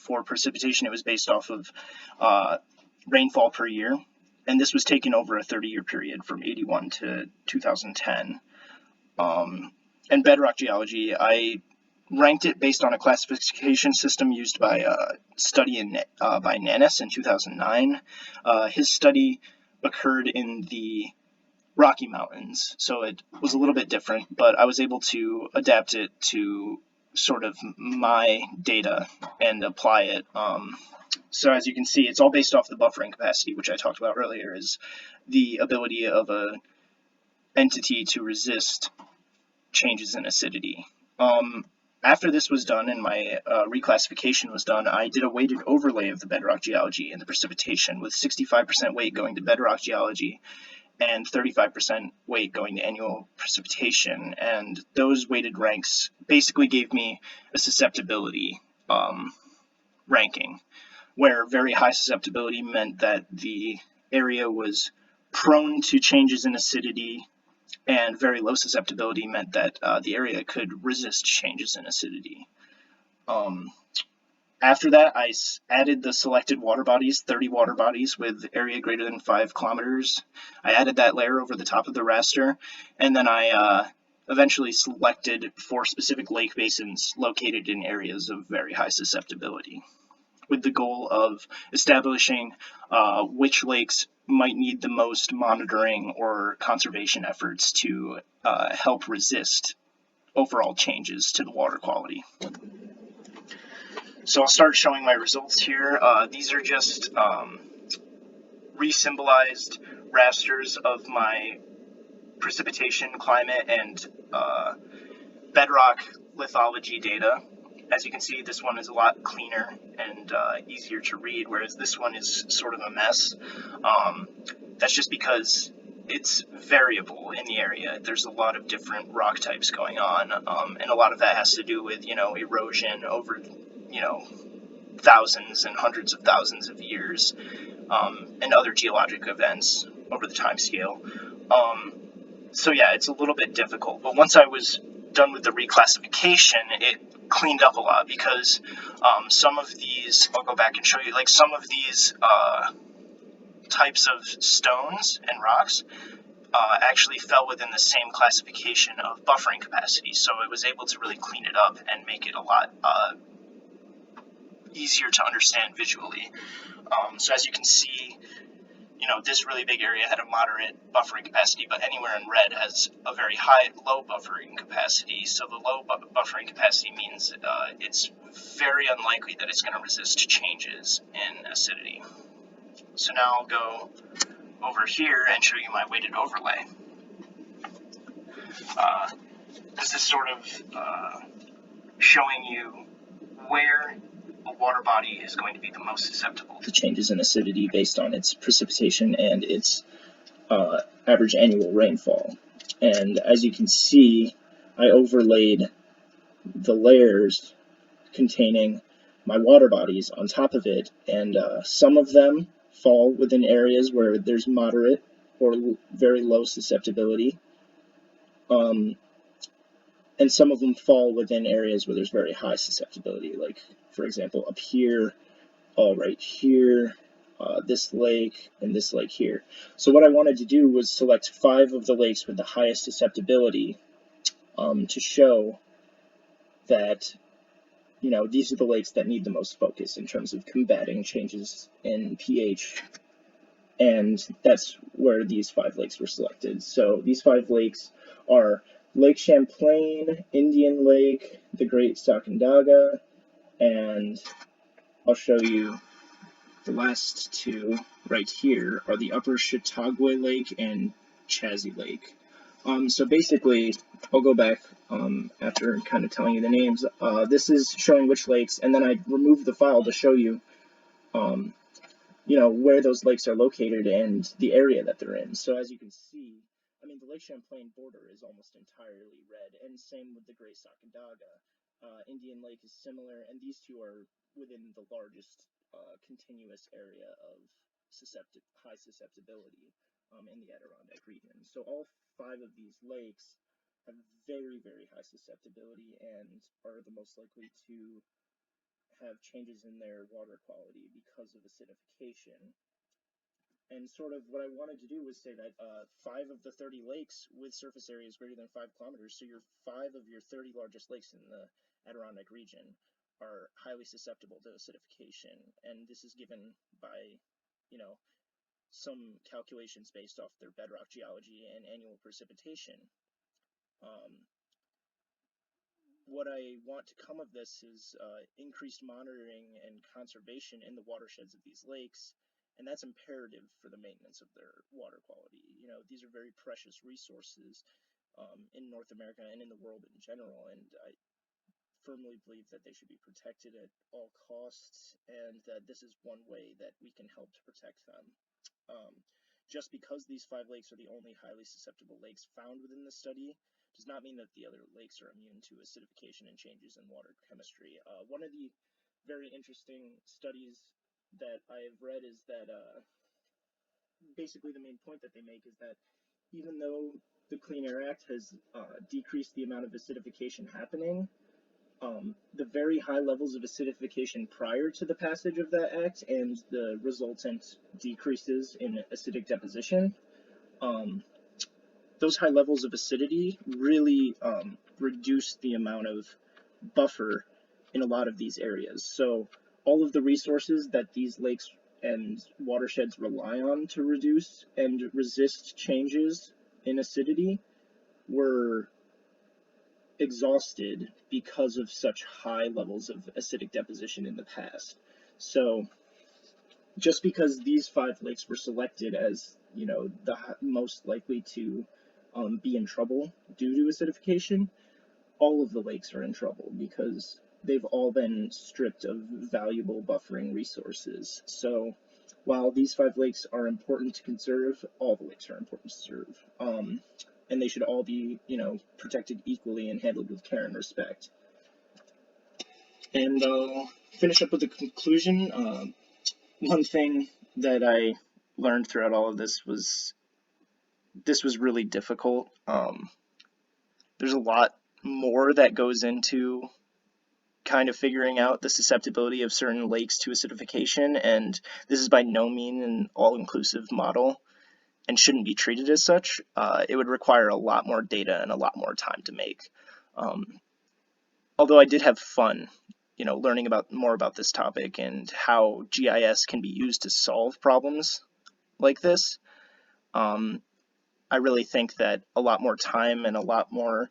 for precipitation, it was based off of rainfall per year, and this was taken over a 30-year period from 81 to 2010. And bedrock geology, I ranked it based on a classification system used by by Nanis in 2009. His study occurred in the Rocky Mountains, so it was a little bit different, but I was able to adapt it to sort of my data and apply it. So as you can see, it's all based off the buffering capacity, which I talked about earlier, is the ability of an entity to resist changes in acidity. After this was done and my reclassification was done, I did a weighted overlay of the bedrock geology and the precipitation, with 65% weight going to bedrock geology and 35% weight going to annual precipitation. And those weighted ranks basically gave me a susceptibility ranking, where very high susceptibility meant that the area was prone to changes in acidity, and very low susceptibility meant that the area could resist changes in acidity. After that, I added the selected water bodies, 30 water bodies with area greater than 5 kilometers. I added that layer over the top of the raster, and then I eventually selected 4 specific lake basins located in areas of very high susceptibility, with the goal of establishing which lakes might need the most monitoring or conservation efforts to help resist overall changes to the water quality. So I'll start showing my results here. These are just re-symbolized rasters of my precipitation, climate, and bedrock lithology data. As you can see, this one is a lot cleaner and easier to read, whereas this one is sort of a mess. That's just because it's variable in the area. There's a lot of different rock types going on, and a lot of that has to do with, erosion over, thousands and hundreds of thousands of years, and other geologic events over the time scale. So yeah, it's a little bit difficult, but once I was done with the reclassification, it cleaned up a lot, because some of these, I'll go back and show you, like some of these types of stones and rocks actually fell within the same classification of buffering capacity, so it was able to really clean it up and make it a lot easier to understand visually. So as you can see, this really big area had a moderate buffering capacity, but anywhere in red has a very low buffering capacity. So the low buffering capacity means it's very unlikely that it's going to resist changes in acidity. So now I'll go over here and show you my weighted overlay. This is sort of showing you where a water body is going to be the most susceptible to changes in acidity based on its precipitation and its average annual rainfall. And as you can see, I overlaid the layers containing my water bodies on top of it, and some of them fall within areas where there's moderate or very low susceptibility, and some of them fall within areas where there's very high susceptibility, like, for example, up here, right here, this lake, and this lake here. So what I wanted to do was select 5 of the lakes with the highest susceptibility to show that, these are the lakes that need the most focus in terms of combating changes in pH, and that's where these 5 lakes were selected. So these 5 lakes are Lake Champlain, Indian Lake, the Great Sacandaga, and I'll show you the last 2 right here are the Upper Chautauqua Lake and Chazy Lake. So basically, I'll go back after kind of telling you the names. This is showing which lakes, and then I removed the file to show you, where those lakes are located and the area that they're in. So as you can see, the Lake Champlain border is almost entirely red, and same with the Great Sacandaga. Indian Lake is similar, and these 2 are within the largest continuous area of high susceptibility in the Adirondack region. So all 5 of these lakes have very, very high susceptibility and are the most likely to have changes in their water quality because of acidification. And sort of what I wanted to do was say that 5 of the 30 lakes with surface areas greater than 5 kilometers, so your 5 of your 30 largest lakes in the Adirondack region are highly susceptible to acidification. And this is given by, you know, some calculations based off their bedrock geology and annual precipitation. What I want to come of this is increased monitoring and conservation in the watersheds of these lakes, and that's imperative for the maintenance of their water quality. You know, these are very precious resources in North America and in the world in general, and I firmly believe that they should be protected at all costs, and that this is one way that we can help to protect them. Just because these 5 lakes are the only highly susceptible lakes found within the study does not mean that the other lakes are immune to acidification and changes in water chemistry. One of the very interesting studies that I have read is that basically the main point that they make is that even though the Clean Air Act has decreased the amount of acidification happening, the very high levels of acidification prior to the passage of that act and the resultant decreases in acidic deposition, those high levels of acidity really reduce the amount of buffer in a lot of these areas. So all of the resources that these lakes and watersheds rely on to reduce and resist changes in acidity were exhausted because of such high levels of acidic deposition in the past. So just because these 5 lakes were selected as, you know, the most likely to be in trouble due to acidification, all of the lakes are in trouble because they've all been stripped of valuable buffering resources. So while these 5 lakes are important to conserve, all the lakes are important to serve. And they should all be, you know, protected equally and handled with care and respect. And I'll finish up with a conclusion. One thing that I learned throughout all of this was really difficult. There's a lot more that goes into kind of figuring out the susceptibility of certain lakes to acidification, and this is by no means an all-inclusive model and shouldn't be treated as such. It would require a lot more data and a lot more time to make. Although I did have fun, you know, learning more about this topic and how GIS can be used to solve problems like this. I really think that a lot more time and a lot more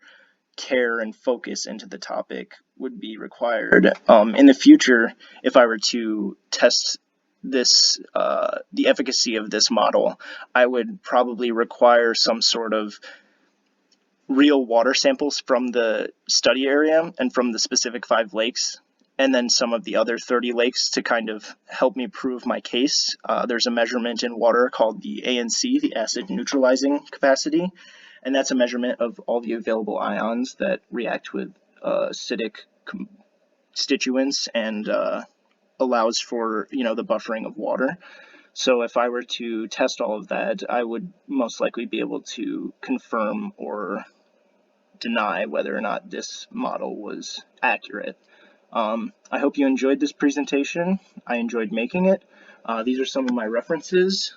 care and focus into the topic would be required. In the future, if I were to test this, the efficacy of this model, I would probably require some sort of real water samples from the study area and from the specific 5 lakes, and then some of the other 30 lakes to kind of help me prove my case. There's a measurement in water called the ANC, the acid neutralizing capacity, and that's a measurement of all the available ions that react with acidic constituents and allows for, you know, the buffering of water. So if I were to test all of that, I would most likely be able to confirm or deny whether or not this model was accurate. I hope you enjoyed this presentation. I enjoyed making it. These are some of my references.